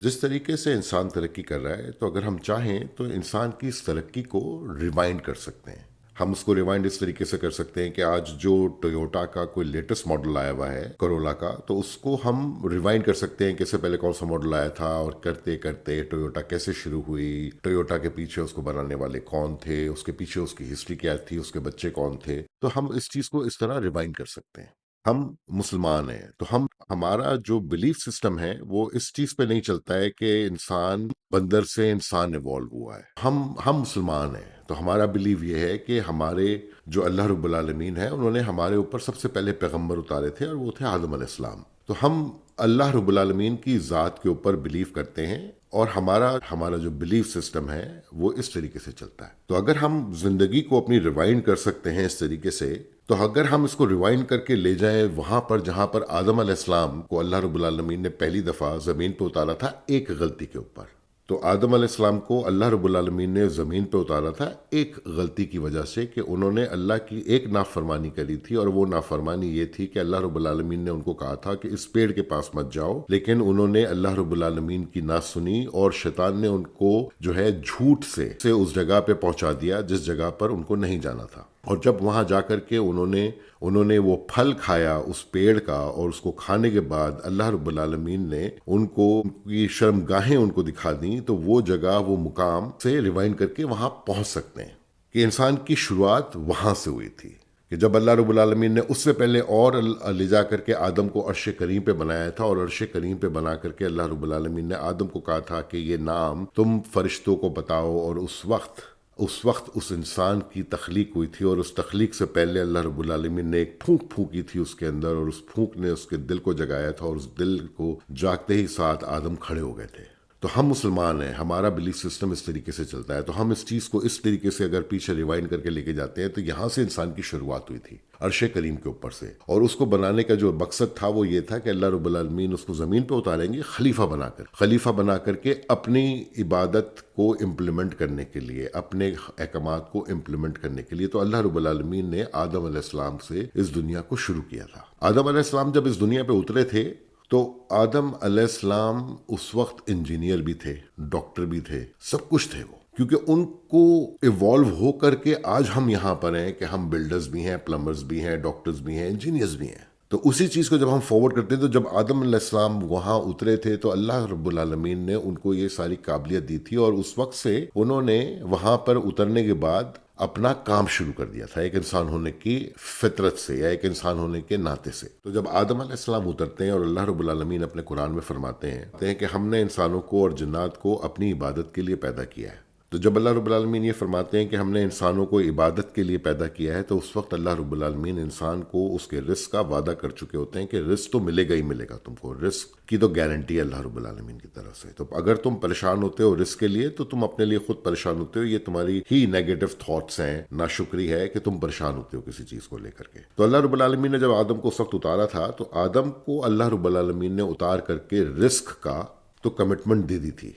جس طریقے سے انسان ترقی کر رہا ہے، تو اگر ہم چاہیں تو انسان کی اس ترقی کو ریوائنڈ کر سکتے ہیں۔ ہم اس کو ریوائنڈ اس طریقے سے کر سکتے ہیں کہ آج جو ٹویوٹا کا کوئی لیٹسٹ ماڈل آیا ہوا ہے کرولا کا، تو اس کو ہم ریوائنڈ کر سکتے ہیں کہ اس سے پہلے کون سا ماڈل آیا تھا، اور کرتے کرتے ٹویوٹا کیسے شروع ہوئی، ٹویوٹا کے پیچھے اس کو بنانے والے کون تھے، اس کے پیچھے اس کی ہسٹری کیا تھی، اس کے بچے کون تھے۔ تو ہم اس چیز کو اس طرح ریوائنڈ کر سکتے ہیں۔ ہم مسلمان ہیں تو ہمارا جو بلیف سسٹم ہے وہ اس چیز پہ نہیں چلتا ہے کہ انسان بندر سے انسان ایوالو ہوا ہے۔ ہم مسلمان ہیں تو ہمارا بلیف یہ ہے کہ ہمارے جو اللہ رب العالمین ہے، انہوں نے ہمارے اوپر سب سے پہلے پیغمبر اتارے تھے، اور وہ تھے آدم علیہ السلام۔ تو ہم اللہ رب العالمین کی ذات کے اوپر بلیف کرتے ہیں، اور ہمارا جو بلیف سسٹم ہے وہ اس طریقے سے چلتا ہے۔ تو اگر ہم زندگی کو اپنی ریوائنڈ کر سکتے ہیں اس طریقے سے، تو اگر ہم اس کو ریوائنڈ کر کے لے جائیں وہاں پر جہاں پر آدم علیہ السلام کو اللہ رب العالمین نے پہلی دفعہ زمین پہ اتارا تھا ایک غلطی کے اوپر، تو آدم علیہ السلام کو اللہ رب العالمین نے زمین پہ اتارا تھا ایک غلطی کی وجہ سے، کہ انہوں نے اللہ کی ایک نافرمانی کری تھی، اور وہ نافرمانی یہ تھی کہ اللہ رب العالمین نے ان کو کہا تھا کہ اس پیڑ کے پاس مت جاؤ، لیکن انہوں نے اللہ رب العالمین کی نہ سنی، اور شیطان نے ان کو جو ہے جھوٹ سے اس جگہ پہ پہنچا دیا جس جگہ پر ان کو نہیں جانا تھا۔ اور جب وہاں جا کر کے انہوں نے وہ پھل کھایا اس پیڑ کا، اور اس کو کھانے کے بعد اللہ رب العالمین نے ان کو کی شرمگاہیں ان کو دکھا دیں، تو وہ جگہ وہ مقام سے ریوائنڈ کر کے وہاں پہنچ سکتے ہیں کہ انسان کی شروعات وہاں سے ہوئی تھی، کہ جب اللہ رب العالمین نے اس سے پہلے اور لے جا کر کے آدم کو عرش کریم پہ بنایا تھا، اور عرش کریم پہ بنا کر کے اللہ رب العالمین نے آدم کو کہا تھا کہ یہ نام تم فرشتوں کو بتاؤ، اور اس وقت اس انسان کی تخلیق ہوئی تھی، اور اس تخلیق سے پہلے اللہ رب العالمین نے ایک پھونک پھونکی تھی اس کے اندر، اور اس پھونک نے اس کے دل کو جگایا تھا، اور اس دل کو جاگتے ہی ساتھ آدم کھڑے ہو گئے تھے۔ تو ہم مسلمان ہیں، ہمارا بلیف سسٹم اس طریقے سے چلتا ہے، تو ہم اس چیز کو اس طریقے سے اگر پیچھے ریوائنڈ کر کے لے کے جاتے ہیں، تو یہاں سے انسان کی شروعات ہوئی تھی عرش کریم کے اوپر سے، اور اس کو بنانے کا جو مقصد تھا وہ یہ تھا کہ اللہ رب العالمین اس کو زمین پہ اتاریں گے خلیفہ بنا کر کے اپنی عبادت کو امپلیمنٹ کرنے کے لیے، اپنے احکامات کو امپلیمنٹ کرنے کے لیے۔ تو اللہ رب العالمین نے آدم علیہ السلام سے اس دنیا کو شروع کیا تھا۔ آدم علیہ السلام جب اس دنیا پہ اترے تھے، تو آدم علیہ السلام اس وقت انجینئر بھی تھے، ڈاکٹر بھی تھے، سب کچھ تھے وہ، کیونکہ ان کو ایوالو ہو کر کے آج ہم یہاں پر ہیں کہ ہم بلڈرز بھی ہیں، پلمبرز بھی ہیں، ڈاکٹرز بھی ہیں، انجینئرز بھی ہیں۔ تو اسی چیز کو جب ہم فارورڈ کرتے ہیں، تو جب آدم علیہ السلام وہاں اترے تھے تو اللہ رب العالمین نے ان کو یہ ساری قابلیت دی تھی، اور اس وقت سے انہوں نے وہاں پر اترنے کے بعد اپنا کام شروع کر دیا تھا، ایک انسان ہونے کی فطرت سے، یا ایک انسان ہونے کے ناطے سے۔ تو جب آدم علیہ السلام اترتے ہیں، اور اللہ رب العالمین اپنے قرآن میں فرماتے ہیں کہ ہم نے انسانوں کو اور جنات کو اپنی عبادت کے لیے پیدا کیا ہے، تو جب اللہ رب العالمین یہ فرماتے ہیں کہ ہم نے انسانوں کو عبادت کے لیے پیدا کیا ہے، تو اس وقت اللہ رب العالمین انسان کو اس کے رزق کا وعدہ کر چکے ہوتے ہیں کہ رزق تو ملے گا ہی ملے گا، تم کو رزق کی تو گارنٹی ہے اللہ رب العالمین کی طرف سے۔ تو اگر تم پریشان ہوتے ہو رزق کے لیے، تو تم اپنے لیے خود پریشان ہوتے ہو، یہ تمہاری ہی نیگیٹو تھاٹس ہیں، ناشکری ہے کہ تم پریشان ہوتے ہو کسی چیز کو لے کر کے۔ تو اللہ رب العالمین نے جب آدم کو اس وقت اتارا تھا، تو آدم کو اللہ رب العالمین نے اتار کر کے رزق کا تو کمٹمنٹ دے دی تھی،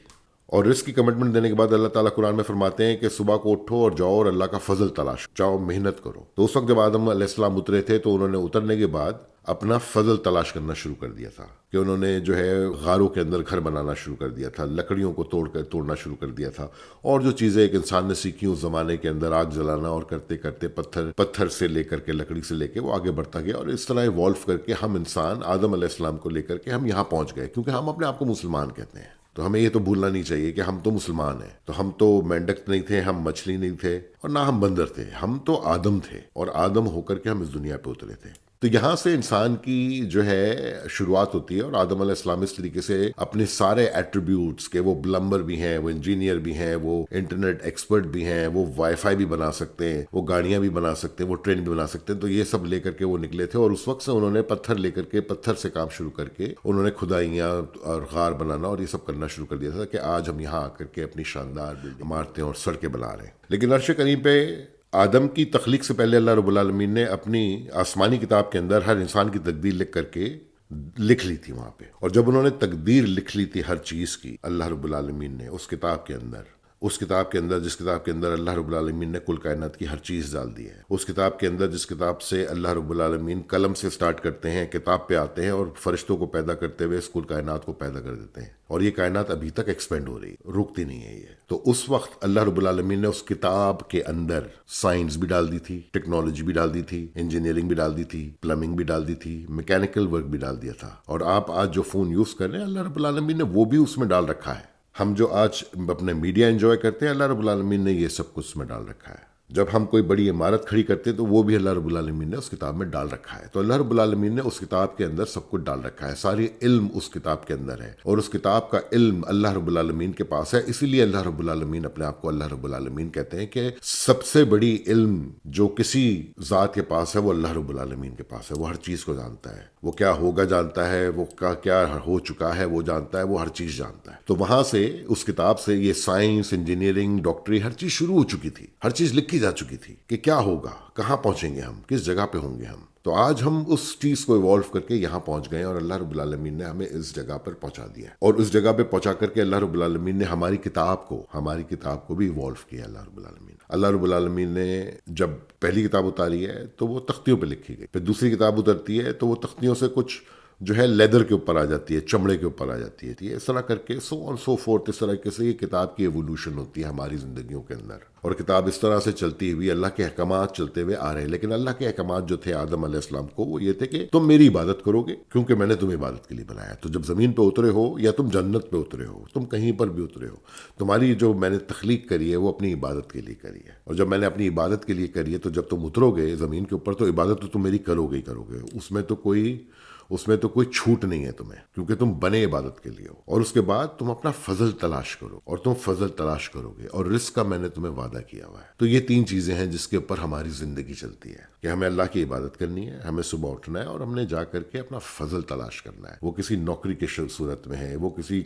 اور رزق کی کمٹمنٹ دینے کے بعد اللہ تعالیٰ قرآن میں فرماتے ہیں کہ صبح کو اٹھو اور جاؤ اور اللہ کا فضل تلاش جاؤ، محنت کرو۔ تو اس وقت جب آدم علیہ السلام اترے تھے، تو انہوں نے اترنے کے بعد اپنا فضل تلاش کرنا شروع کر دیا تھا، کہ انہوں نے جو ہے غاروں کے اندر گھر بنانا شروع کر دیا تھا، لکڑیوں کو توڑنا شروع کر دیا تھا، اور جو چیزیں ایک انسان نے سیکھی اس زمانے کے اندر، آگ جلانا، اور کرتے کرتے پتھر سے لے کر کے، لکڑی سے لے کے وہ آگے بڑھتا گیا، اور اس طرح ایوالو کر کے ہم انسان آدم علیہ السلام کو لے کر کے ہم یہاں پہنچ گئے، کیونکہ ہم اپنے آپ کو مسلمان کہتے ہیں۔ تو ہمیں یہ تو بھولنا نہیں چاہیے کہ ہم تو مسلمان ہیں، تو ہم تو مینڈک نہیں تھے، ہم مچھلی نہیں تھے، اور نہ ہم بندر تھے، ہم تو آدم تھے، اور آدم ہو کر کے ہم اس دنیا پہ اترے تھے۔ تو یہاں سے انسان کی جو ہے شروعات ہوتی ہے، اور آدم علیہ السلام اس طریقے سے اپنے سارے ایٹریبیوٹس کے، وہ پلمبر بھی ہیں، وہ انجینئر بھی ہیں، وہ انٹرنیٹ ایکسپرٹ بھی ہیں، وہ وائی فائی بھی بنا سکتے ہیں، وہ گاڑیاں بھی بنا سکتے ہیں، وہ ٹرین بھی بنا سکتے ہیں، تو یہ سب لے کر کے وہ نکلے تھے، اور اس وقت سے انہوں نے پتھر لے کر کے، پتھر سے کام شروع کر کے انہوں نے کھدائیاں اور غار بنانا اور یہ سب کرنا شروع کر دیا تھا، کہ آج ہم یہاں آ کر کے اپنی شاندار عمارتیں اور سڑکیں بنا رہے ہیں۔ لیکن عرش کریم پہ آدم کی تخلیق سے پہلے اللہ رب العالمین نے اپنی آسمانی کتاب کے اندر ہر انسان کی تقدیر لکھ کر کے لکھ لی تھی وہاں پہ، اور جب انہوں نے تقدیر لکھ لی تھی ہر چیز کی، اللہ رب العالمین نے اس کتاب کے اندر، اس کتاب کے اندر جس کتاب کے اندر اللہ رب العالمین نے کل کائنات کی ہر چیز ڈال دی ہے، اس کتاب کے اندر جس کتاب سے اللہ رب العالمین قلم سے سٹارٹ کرتے ہیں، کتاب پہ آتے ہیں اور فرشتوں کو پیدا کرتے ہوئے اس کل کائنات کو پیدا کر دیتے ہیں، اور یہ کائنات ابھی تک ایکسپینڈ ہو رہی ہے، رکتی نہیں ہے یہ. تو اس وقت اللہ رب العالمین نے اس کتاب کے اندر سائنس بھی ڈال دی تھی، ٹیکنالوجی بھی ڈال دی تھی، انجینئرنگ بھی ڈال دی تھی، پلمبنگ بھی ڈال دی تھی، میکینیکل ورک بھی ڈال دیا تھا. اور آپ آج جو فون یوز کر رہے ہیں اللہ رب العالمین نے وہ بھی اس میں ڈال رکھا ہے. ہم جو آج اپنے میڈیا انجوائے کرتے ہیں اللہ رب العالمین نے یہ سب کچھ اس میں ڈال رکھا ہے. جب ہم کوئی بڑی عمارت کھڑی کرتے ہیں تو وہ بھی اللہ رب العالمین نے اس کتاب میں ڈال رکھا ہے. تو اللہ رب العالمین نے اس کتاب کے اندر سب کچھ ڈال رکھا ہے، ساری علم اس کتاب کے اندر ہے، اور اس کتاب کا علم اللہ رب العالمین کے پاس ہے. اسی لیے اللہ رب العالمین اپنے آپ کو اللہ رب العالمین کہتے ہیں کہ سب سے بڑی علم جو کسی ذات کے پاس ہے وہ اللہ رب العالمین کے پاس ہے. وہ ہر چیز کو جانتا ہے، وہ کیا ہوگا جانتا ہے، وہ کیا ہو چکا ہے وہ جانتا ہے، وہ ہر چیز جانتا ہے. تو وہاں سے اس کتاب سے یہ سائنس، انجینئرنگ، ڈاکٹری، ہر چیز شروع ہو چکی تھی، ہر چیز لکھی جا چکی تھی کہ کیا ہوگا، کہاں پہنچیں گے ہم، کس جگہ پہ ہوں گے ہم. تو آج ہم اس چیز کو ایوالو کر کے یہاں پہنچ گئے ہیں، اور اللہ رب العالمین نے ہمیں اس جگہ پر پہنچا دیا ہے. اور اس جگہ پہ پہنچا کر کے اللہ رب العالمین نے ہماری کتاب کو بھی ایوالو کیا. اللہ رب العالمین نے جب پہلی کتاب اتاری ہے تو وہ تختیوں پہ لکھی گئی، پھر دوسری کتاب اترتی ہے تو وہ تختیوں سے کچھ جو ہے لیدر کے اوپر آ جاتی ہے، چمڑے کے اوپر آ جاتی ہے. اس طرح کر کے سو آن سو فورتھ، اس طرح سے یہ کتاب کی ایوولوشن ہوتی ہے ہماری زندگیوں کے اندر. اور کتاب اس طرح سے چلتی ہوئی اللہ کے احکامات چلتے ہوئے آ رہے ہیں. لیکن اللہ کے احکامات جو تھے آدم علیہ السلام کو، وہ یہ تھے کہ تم میری عبادت کرو گے کیونکہ میں نے تمہیں عبادت کے لیے بنایا. تو جب زمین پہ اترے ہو یا تم جنت پہ اترے ہو، تم کہیں پر بھی اترے ہو، تمہاری جو میں نے تخلیق کری ہے وہ اپنی عبادت کے لیے کری ہے. اور جب میں نے اپنی عبادت کے لیے کری ہے تو جب تم اترو گے زمین کے اوپر تو عبادت تو تم میری کرو گے ہی کرو گے. اس میں تو کوئی چھوٹ نہیں ہے تمہیں، کیونکہ تم بنے عبادت کے لیے ہو. اور اس کے بعد تم اپنا فضل تلاش کرو، اور تم فضل تلاش کرو گے، اور رزق کا میں نے تمہیں وعدہ کیا ہوا ہے. تو یہ تین چیزیں ہیں جس کے اوپر ہماری زندگی چلتی ہے کہ ہمیں اللہ کی عبادت کرنی ہے، ہمیں صبح اٹھنا ہے، اور ہم نے جا کر کے اپنا فضل تلاش کرنا ہے. وہ کسی نوکری کی صورت میں ہے، وہ کسی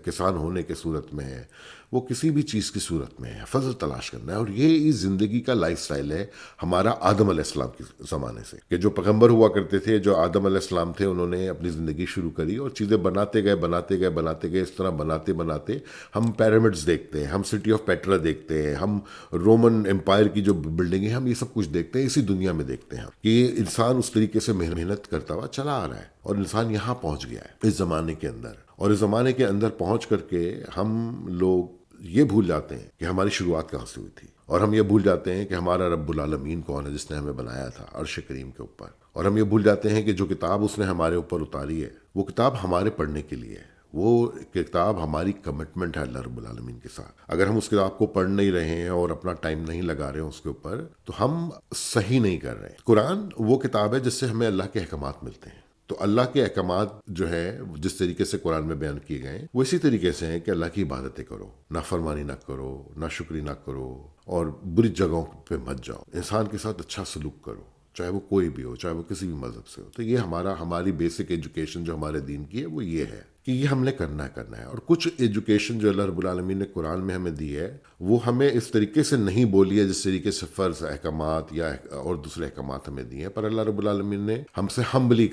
کسان ہونے کے صورت میں ہے، وہ کسی بھی چیز کی صورت میں ہے، فضل تلاش کرنا ہے. اور یہ اس زندگی کا لائف سٹائل ہے ہمارا آدم علیہ السلام کے زمانے سے، کہ جو پیغمبر ہوا کرتے تھے، جو آدم علیہ السلام تھے، انہوں نے اپنی زندگی شروع کری اور چیزیں بناتے گئے. اس طرح بناتے ہم پیرامڈز دیکھتے ہیں، ہم سٹی آف پیٹرا دیکھتے ہیں، ہم رومن امپائر کی جو بلڈنگیں، ہم یہ سب کچھ دیکھتے ہیں. اسی دنیا میں دیکھتے ہیں کہ انسان اس طریقے سے محنت کرتا ہوا چلا آ رہا ہے، اور انسان یہاں پہنچ گیا ہے اس زمانے کے اندر. اور اس زمانے کے اندر پہنچ کر کے ہم لوگ یہ بھول جاتے ہیں کہ ہماری شروعات کہاں سے ہوئی تھی، اور ہم یہ بھول جاتے ہیں کہ ہمارا رب العالمین کون ہے جس نے ہمیں بنایا تھا عرش کریم کے اوپر. اور ہم یہ بھول جاتے ہیں کہ جو کتاب اس نے ہمارے اوپر اتاری ہے وہ کتاب ہمارے پڑھنے کے لیے ہے، وہ کتاب ہماری کمٹمنٹ ہے اللہ رب العالمین کے ساتھ. اگر ہم اس کتاب کو پڑھ نہیں رہے ہیں اور اپنا ٹائم نہیں لگا رہے ہیں اس کے اوپر تو ہم صحیح نہیں کر رہے ہیں. قرآن وہ کتاب ہے جس سے ہمیں اللہ کے احکامات ملتے ہیں. تو اللہ کے احکامات جو ہے جس طریقے سے قرآن میں بیان کیے گئے ہیں وہ اسی طریقے سے ہیں کہ اللہ کی عبادتیں کرو، نافرمانی نہ کرو، ناشکری نہ کرو، اور بری جگہوں پہ مت جاؤ، انسان کے ساتھ اچھا سلوک کرو، چاہے وہ کوئی بھی ہو، چاہے وہ کسی بھی مذہب سے ہو. تو یہ ہماری بیسک ایجوکیشن جو ہمارے دین کی ہے وہ یہ ہے کہ یہ ہم نے کرنا ہے. اور کچھ ایجوکیشن جو اللہ رب العالمین نے قرآن میں ہمیں دی ہے وہ ہمیں اس طریقے سے نہیں بولی ہے جس طریقے سے فرض احکامات یا اور دوسرے احکامات ہمیں دیے ہیں. پر اللہ رب العالمین نے ہم سے ہمبلی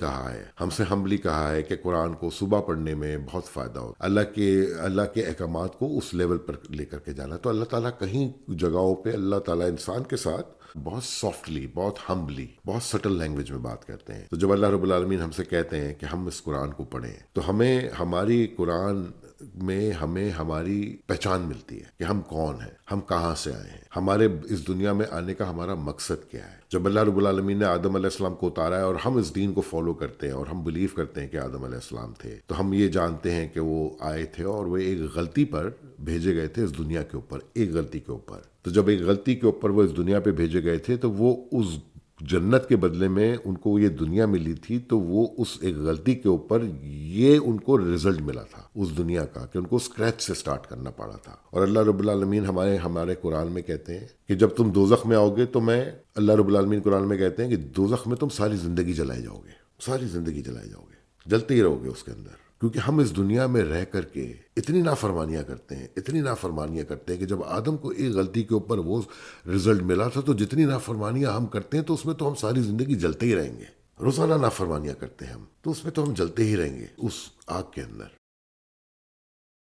کہا ہے کہ قرآن کو صبح پڑھنے میں بہت فائدہ ہو، اللہ کے احکامات کو اس لیول پر لے کر کے جانا. تو اللہ تعالیٰ کہیں جگہوں پہ اللہ تعالیٰ انسان کے ساتھ بہت سافٹلی، بہت ہمبلی، بہت سٹل لینگویج میں بات کرتے ہیں. تو جب اللہ رب العالمین ہم سے کہتے ہیں کہ ہم اس قرآن کو پڑھیں تو ہمیں ہماری قرآن میں ہماری پہچان ملتی ہے کہ ہم کون ہیں، ہم کہاں سے آئے ہیں، ہمارے اس دنیا میں آنے کا ہمارا مقصد کیا ہے. جب اللہ رب العالمین نے آدم علیہ السلام کو اتارا ہے اور ہم اس دین کو فالو کرتے ہیں اور ہم بلیو کرتے ہیں کہ آدم علیہ السلام تھے، تو ہم یہ جانتے ہیں کہ وہ آئے تھے اور وہ ایک غلطی پر بھیجے گئے تھے اس دنیا کے اوپر، ایک غلطی کے اوپر. تو جب ایک غلطی کے اوپر وہ اس دنیا پہ بھیجے گئے تھے تو وہ اس جنت کے بدلے میں ان کو یہ دنیا ملی تھی، تو وہ اس ایک غلطی کے اوپر یہ ان کو رزلٹ ملا تھا اس دنیا کا کہ ان کو اسکریچ سے سٹارٹ کرنا پڑا تھا. اور اللہ رب العالمین ہمارے قرآن میں کہتے ہیں کہ جب تم دوزخ میں آؤ گے تو اللہ رب العالمین قرآن میں کہتے ہیں کہ دوزخ میں تم ساری زندگی جلائے جاؤ گے، جلتے ہی رہو گے اس کے اندر. کیونکہ ہم اس دنیا میں رہ کر کے اتنی نافرمانیاں کرتے ہیں کہ جب آدم کو ایک غلطی کے اوپر وہ رزلٹ ملا تھا تو جتنی نافرمانیاں ہم کرتے ہیں تو اس میں تو ہم ساری زندگی جلتے ہی رہیں گے. روزانہ نافرمانیاں کرتے ہیں ہم تو اس میں تو ہم جلتے ہی رہیں گے اس آگ کے اندر.